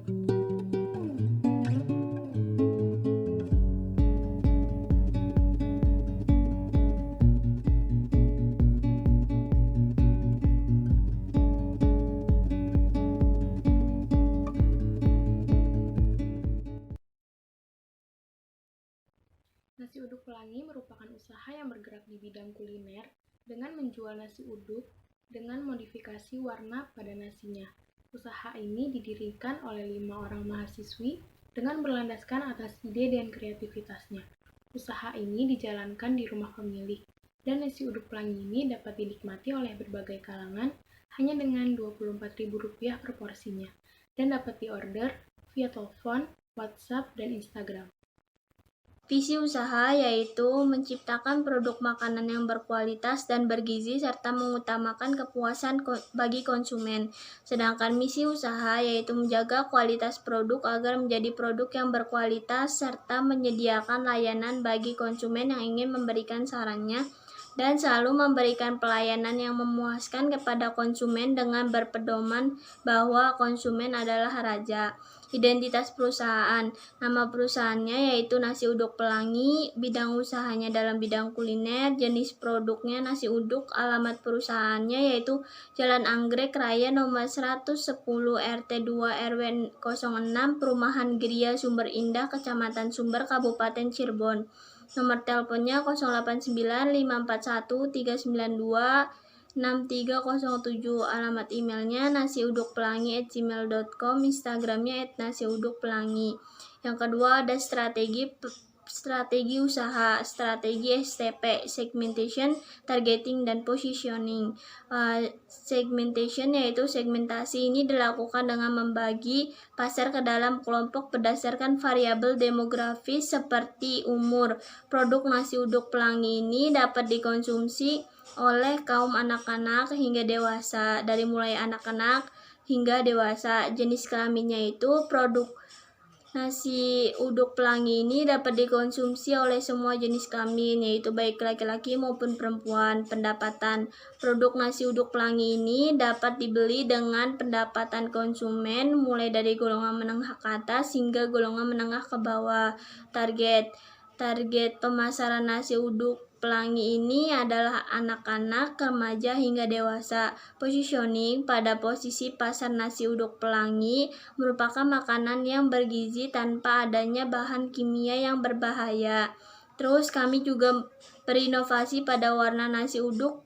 Nasi uduk pelangi merupakan usaha yang bergerak di bidang kuliner dengan menjual nasi uduk dengan modifikasi warna pada nasinya. Usaha ini didirikan oleh 5 orang mahasiswi dengan berlandaskan atas ide dan kreativitasnya. Usaha ini dijalankan di rumah pemilik, dan nasi uduk pelangi ini dapat dinikmati oleh berbagai kalangan hanya dengan Rp24.000 per porsinya, dan dapat diorder via telepon, WhatsApp, dan Instagram. Visi usaha yaitu menciptakan produk makanan yang berkualitas dan bergizi serta mengutamakan kepuasan bagi konsumen. Sedangkan misi usaha yaitu menjaga kualitas produk agar menjadi produk yang berkualitas serta menyediakan layanan bagi konsumen yang ingin memberikan sarannya dan selalu memberikan pelayanan yang memuaskan kepada konsumen dengan berpedoman bahwa konsumen adalah raja. Identitas perusahaan. Nama perusahaannya yaitu Nasi Uduk Pelangi, bidang usahanya dalam bidang kuliner, jenis produknya nasi uduk, alamat perusahaannya yaitu Jalan Anggrek Raya nomor 110 RT 2 RW 06, Perumahan Gria Sumber Indah, Kecamatan Sumber, Kabupaten Cirebon. Nomor teleponnya 089 541 392 6307. Alamat emailnya nasiudukpelangi@gmail.com, Instagramnya @nasiudukpelangi. Yang kedua ada strategi usaha, strategi STP, segmentation, targeting, dan positioning. Segmentation yaitu segmentasi ini dilakukan dengan membagi pasar ke dalam kelompok berdasarkan variabel demografis seperti umur. Produk nasi uduk pelangi ini dapat dikonsumsi oleh kaum anak-anak hingga dewasa, dari mulai anak-anak hingga dewasa. Jenis kelaminnya itu produk nasi uduk pelangi ini dapat dikonsumsi oleh semua jenis kelamin, yaitu baik laki-laki maupun perempuan. Pendapatan produk nasi uduk pelangi ini dapat dibeli dengan pendapatan konsumen mulai dari golongan menengah ke atas hingga golongan menengah ke bawah. Target pemasaran nasi uduk pelangi ini adalah anak-anak, remaja, hingga dewasa. Positioning pada posisi pasar nasi uduk pelangi merupakan makanan yang bergizi tanpa adanya bahan kimia yang berbahaya. Terus kami juga berinovasi pada warna nasi uduk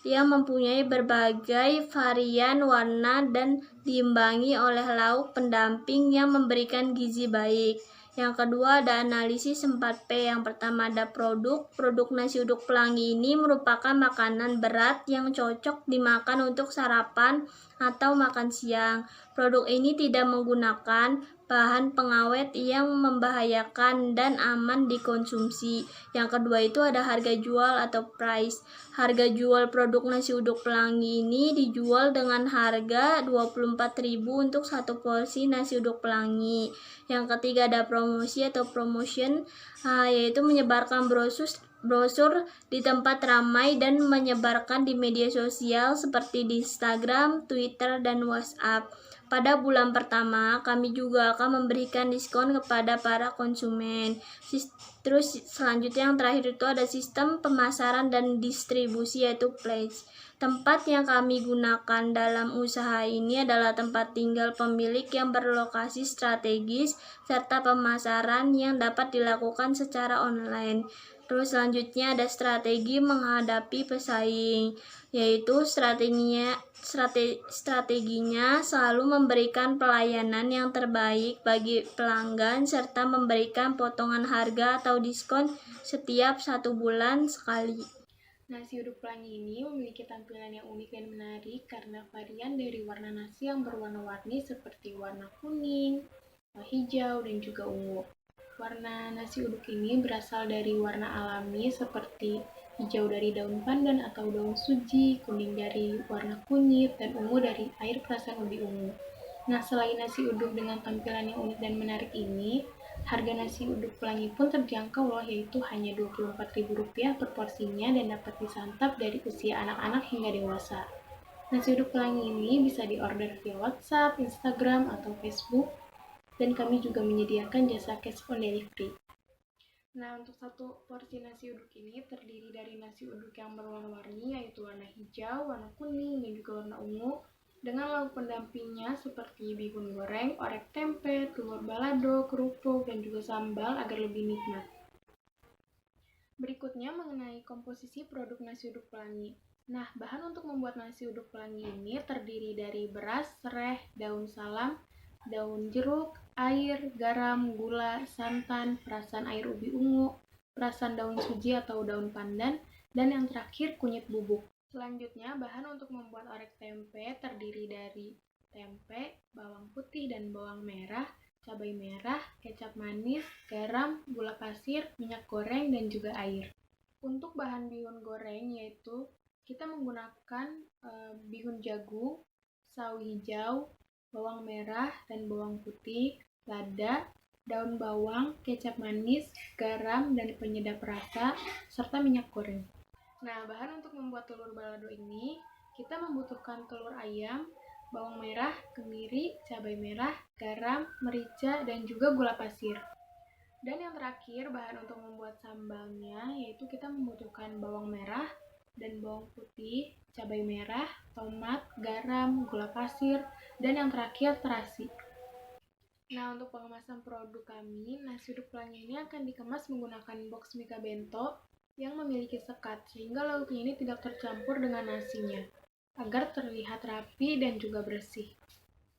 yang mempunyai berbagai varian warna dan diimbangi oleh lauk pendamping yang memberikan gizi baik. Yang kedua ada analisis 4P. Yang pertama ada produk nasi uduk pelangi ini merupakan makanan berat yang cocok dimakan untuk sarapan atau makan siang. Produk ini tidak menggunakan bahan pengawet yang membahayakan dan aman dikonsumsi. Yang kedua itu ada harga jual atau price. Harga jual produk nasi uduk pelangi ini dijual dengan harga Rp24.000 untuk satu porsi nasi uduk pelangi. Yang ketiga ada promosi atau promotion, yaitu menyebarkan brosur di tempat ramai dan menyebarkan di media sosial seperti di Instagram, Twitter, dan WhatsApp. Pada bulan pertama, kami juga akan memberikan diskon kepada para konsumen. Terus selanjutnya yang terakhir itu ada sistem pemasaran dan distribusi yaitu pledge. Tempat yang kami gunakan dalam usaha ini adalah tempat tinggal pemilik yang berlokasi strategis serta pemasaran yang dapat dilakukan secara online. Terus selanjutnya ada strategi menghadapi pesaing, yaitu strateginya selalu memberikan pelayanan yang terbaik bagi pelanggan serta memberikan potongan harga atau diskon setiap 1 bulan sekali. Nasi uduk pelangi ini memiliki tampilan yang unik dan menarik karena varian dari warna nasi yang berwarna-warni seperti warna kuning, hijau, dan juga ungu. Warna nasi uduk ini berasal dari warna alami seperti hijau dari daun pandan atau daun suji, kuning dari warna kunyit, dan ungu dari air perasan ubi ungu. Nah, selain nasi uduk dengan tampilan yang unik dan menarik ini, harga nasi uduk pelangi pun terjangkau loh, yaitu hanya Rp24.000 per porsinya dan dapat disantap dari usia anak-anak hingga dewasa. Nasi uduk pelangi ini bisa diorder via WhatsApp, Instagram, atau Facebook. dan kami juga menyediakan jasa cash on delivery. Nah, untuk satu porsi nasi uduk ini terdiri dari nasi uduk yang berwarna-warni, yaitu warna hijau, warna kuning, dan juga warna ungu, dengan lauk pendampingnya seperti bihun goreng, orek tempe, telur balado, kerupuk, dan juga sambal agar lebih nikmat. Berikutnya mengenai komposisi produk nasi uduk pelangi. Nah, bahan untuk membuat nasi uduk pelangi ini terdiri dari beras, sereh, daun salam, daun jeruk, air, garam, gula, santan, perasan air ubi ungu, perasan daun suji atau daun pandan, dan yang terakhir kunyit bubuk. Selanjutnya, bahan untuk membuat orek tempe terdiri dari tempe, bawang putih dan bawang merah, cabai merah, kecap manis, garam, gula pasir, minyak goreng, dan juga air. Untuk bahan bihun goreng yaitu kita menggunakan bihun jagung, sawi hijau, bawang merah dan bawang putih, lada, daun bawang, kecap manis, garam, dan penyedap rasa, serta minyak goreng. Nah, bahan untuk membuat telur balado ini, kita membutuhkan telur ayam, bawang merah, kemiri, cabai merah, garam, merica, dan juga gula pasir. Dan yang terakhir, bahan untuk membuat sambalnya, yaitu kita membutuhkan bawang merah dan bawang putih, cabai merah, tomat, garam, gula pasir, dan yang terakhir terasi. Nah, untuk pengemasan produk kami, nasi uduk pelangi ini akan dikemas menggunakan box Mika Bento yang memiliki sekat, sehingga lauknya ini tidak tercampur dengan nasinya, agar terlihat rapi dan juga bersih.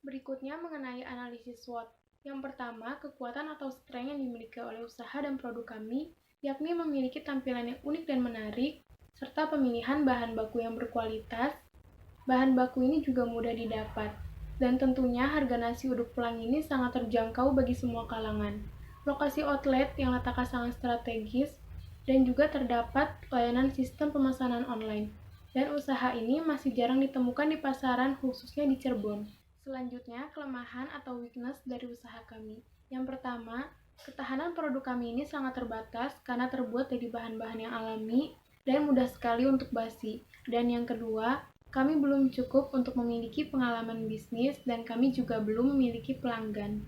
Berikutnya mengenai analisis SWOT. Yang pertama, kekuatan atau strength yang dimiliki oleh usaha dan produk kami, yakni memiliki tampilan yang unik dan menarik, serta pemilihan bahan baku yang berkualitas. Bahan baku ini juga mudah didapat, dan tentunya harga nasi uduk pelangi ini sangat terjangkau bagi semua kalangan. Lokasi outlet yang letaknya sangat strategis, dan juga terdapat layanan sistem pemesanan online. Dan usaha ini masih jarang ditemukan di pasaran, khususnya di Cirebon. Selanjutnya, kelemahan atau weakness dari usaha kami. Yang pertama, ketahanan produk kami ini sangat terbatas karena terbuat dari bahan-bahan yang alami dan mudah sekali untuk basi. Dan yang kedua, kami belum cukup untuk memiliki pengalaman bisnis dan kami juga belum memiliki pelanggan.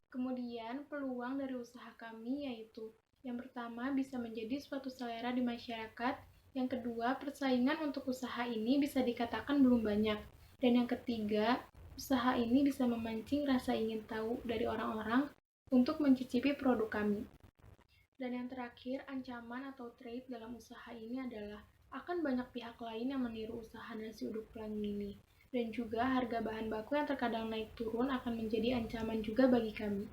Kemudian, peluang dari usaha kami yaitu yang pertama bisa menjadi suatu selera di masyarakat, yang kedua persaingan untuk usaha ini bisa dikatakan belum banyak, dan yang ketiga usaha ini bisa memancing rasa ingin tahu dari orang-orang untuk mencicipi produk kami. Dan yang terakhir, ancaman atau threat dalam usaha ini adalah akan banyak pihak lain yang meniru usaha nasi uduk pelangi ini. Dan juga harga bahan baku yang terkadang naik turun akan menjadi ancaman juga bagi kami.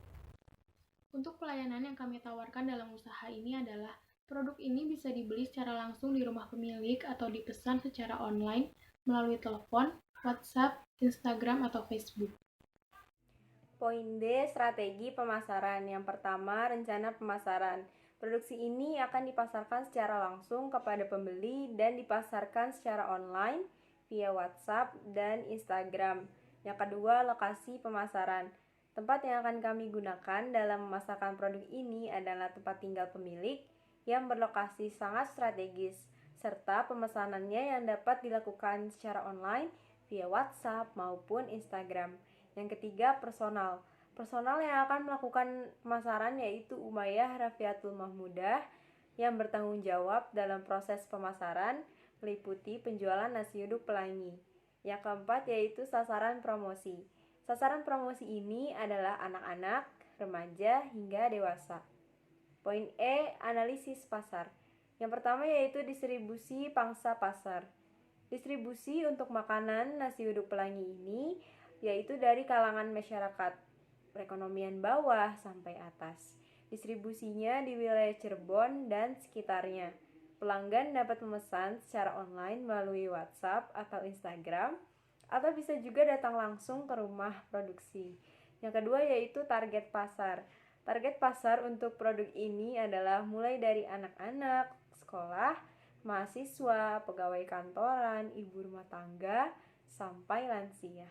Untuk pelayanan yang kami tawarkan dalam usaha ini adalah produk ini bisa dibeli secara langsung di rumah pemilik atau dipesan secara online melalui telepon, WhatsApp, Instagram, atau Facebook. Poin D, strategi pemasaran. Yang pertama, rencana pemasaran. Produksi ini akan dipasarkan secara langsung kepada pembeli dan dipasarkan secara online via WhatsApp dan Instagram. Yang kedua, lokasi pemasaran. Tempat yang akan kami gunakan dalam memasarkan produk ini adalah tempat tinggal pemilik yang berlokasi sangat strategis, serta pemesanannya yang dapat dilakukan secara online via WhatsApp maupun Instagram. Yang ketiga, personal. Personal yang akan melakukan pemasaran yaitu Umayyah Rafiatul Mahmudah yang bertanggung jawab dalam proses pemasaran meliputi penjualan nasi uduk pelangi. Yang keempat yaitu sasaran promosi. Sasaran promosi ini adalah anak-anak, remaja, hingga dewasa. Poin E, analisis pasar. Yang pertama yaitu distribusi pangsa pasar. Distribusi untuk makanan nasi uduk pelangi ini yaitu dari kalangan masyarakat perekonomian bawah sampai atas. Distribusinya di wilayah Cirebon dan sekitarnya. Pelanggan dapat memesan secara online melalui WhatsApp atau Instagram, atau bisa juga datang langsung ke rumah produksi. Yang kedua yaitu target pasar. Target pasar untuk produk ini adalah mulai dari anak-anak, sekolah, mahasiswa, pegawai kantoran, ibu rumah tangga, sampai lansia.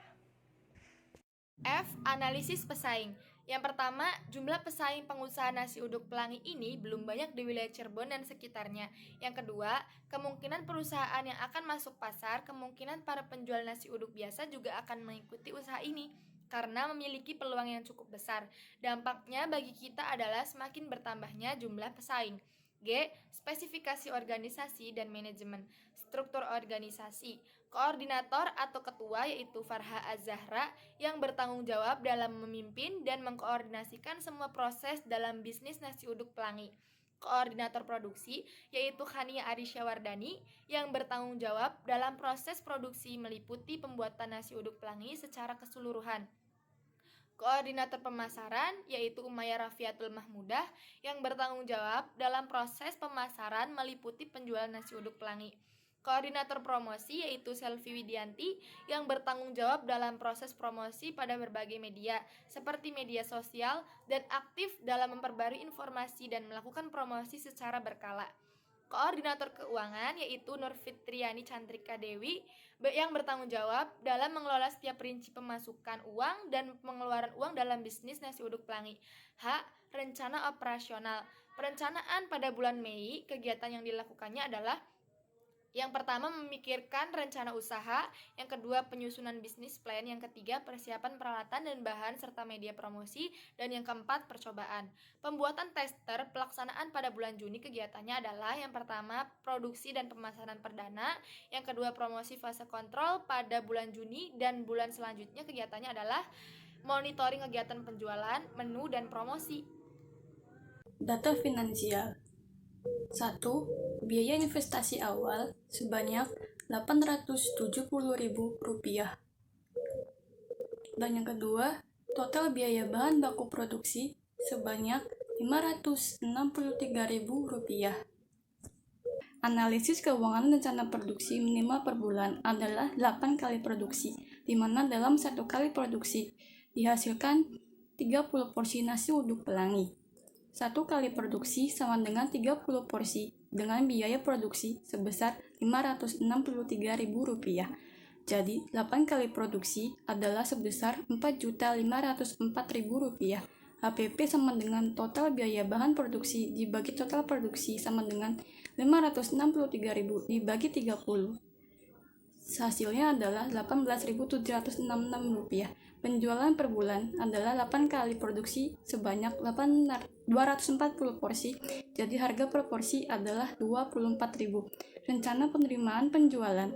F. Analisis pesaing. Yang pertama, jumlah pesaing pengusaha nasi uduk pelangi ini belum banyak di wilayah Cirebon dan sekitarnya. Yang kedua, kemungkinan perusahaan yang akan masuk pasar, kemungkinan para penjual nasi uduk biasa juga akan mengikuti usaha ini. karena memiliki peluang yang cukup besar. Dampaknya bagi kita adalah semakin bertambahnya jumlah pesaing. G. Spesifikasi organisasi dan manajemen. Struktur organisasi. Koordinator atau ketua yaitu Farha Az-Zahra yang bertanggung jawab dalam memimpin dan mengkoordinasikan semua proses dalam bisnis nasi uduk Pelangi. Koordinator produksi yaitu Khania Arisyawardani yang bertanggung jawab dalam proses produksi meliputi pembuatan nasi uduk Pelangi secara keseluruhan. Koordinator pemasaran yaitu Umayyah Rafiatul Mahmudah yang bertanggung jawab dalam proses pemasaran meliputi penjualan nasi uduk Pelangi. Koordinator promosi yaitu Selvi Widianti yang bertanggung jawab dalam proses promosi pada berbagai media seperti media sosial dan aktif dalam memperbarui informasi dan melakukan promosi secara berkala. Koordinator keuangan yaitu Nur Fitriani Cantrika Dewi yang bertanggung jawab dalam mengelola setiap rinci pemasukan uang dan pengeluaran uang dalam bisnis nasi uduk Pelangi. H. Rencana operasional. Perencanaan pada bulan Mei, kegiatan yang dilakukannya adalah yang pertama memikirkan rencana usaha, yang kedua penyusunan bisnis plan, yang ketiga persiapan peralatan dan bahan serta media promosi, dan yang keempat percobaan. Pembuatan tester pelaksanaan pada bulan Juni kegiatannya adalah yang pertama produksi dan pemasaran perdana, yang kedua promosi fase kontrol pada bulan Juni, dan bulan selanjutnya kegiatannya adalah monitoring kegiatan penjualan, menu, dan promosi. Data finansial. 1. Biaya investasi awal sebanyak Rp870.000. Dan yang kedua, total biaya bahan baku produksi sebanyak Rp563.000. Analisis keuangan rencana produksi minimal per bulan adalah 8 kali produksi, di mana dalam 1 kali produksi dihasilkan 30 porsi nasi uduk Pelangi. 1 kali produksi sama dengan 30 porsi dengan biaya produksi sebesar Rp563.000. Jadi, 8 kali produksi adalah sebesar Rp4.504.000. HPP sama dengan total biaya bahan produksi dibagi total produksi sama dengan Rp563.000 dibagi 30. Hasilnya adalah Rp18.766. Penjualan per bulan adalah 8 kali produksi sebanyak 240 porsi, jadi harga per porsi adalah Rp24.000. Rencana penerimaan penjualan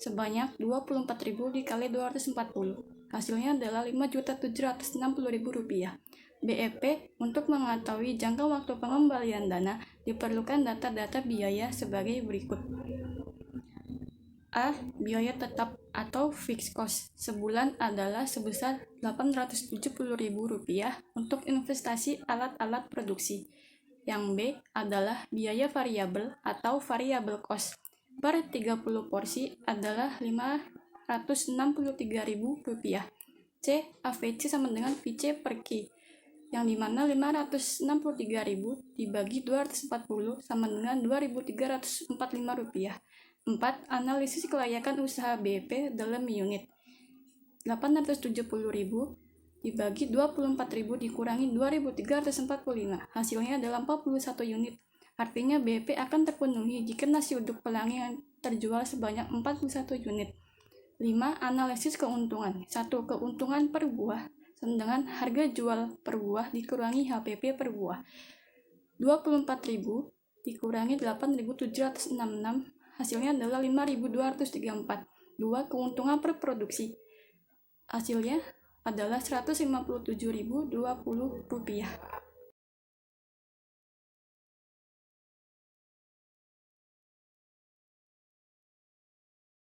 sebanyak Rp24.000 dikali 240. Hasilnya adalah Rp5.760.000. BEP untuk mengetahui jangka waktu pengembalian dana diperlukan data-data biaya sebagai berikut. A. Biaya tetap atau fixed cost sebulan adalah sebesar Rp870.000 untuk investasi alat-alat produksi. Yang B adalah biaya variabel atau variable cost per 30 porsi adalah Rp563.000. C. AVC sama dengan VC per K, yang dimana Rp563.000 dibagi 240 sama dengan Rp2.345. 4. Analisis kelayakan usaha BEP dalam unit. Rp870.000 dibagi 24.000 dikurangi 2.345. Hasilnya adalah 41 unit. Artinya BEP akan terpenuhi jika nasi uduk Pelangi yang terjual sebanyak 41 unit. 5. Analisis keuntungan. 1. Keuntungan per buah dengan harga jual per buah dikurangi HPP per buah. 24.000 dikurangi 8.766. Hasilnya adalah 5.234. 2. Keuntungan per produksi. Hasilnya adalah Rp157.020.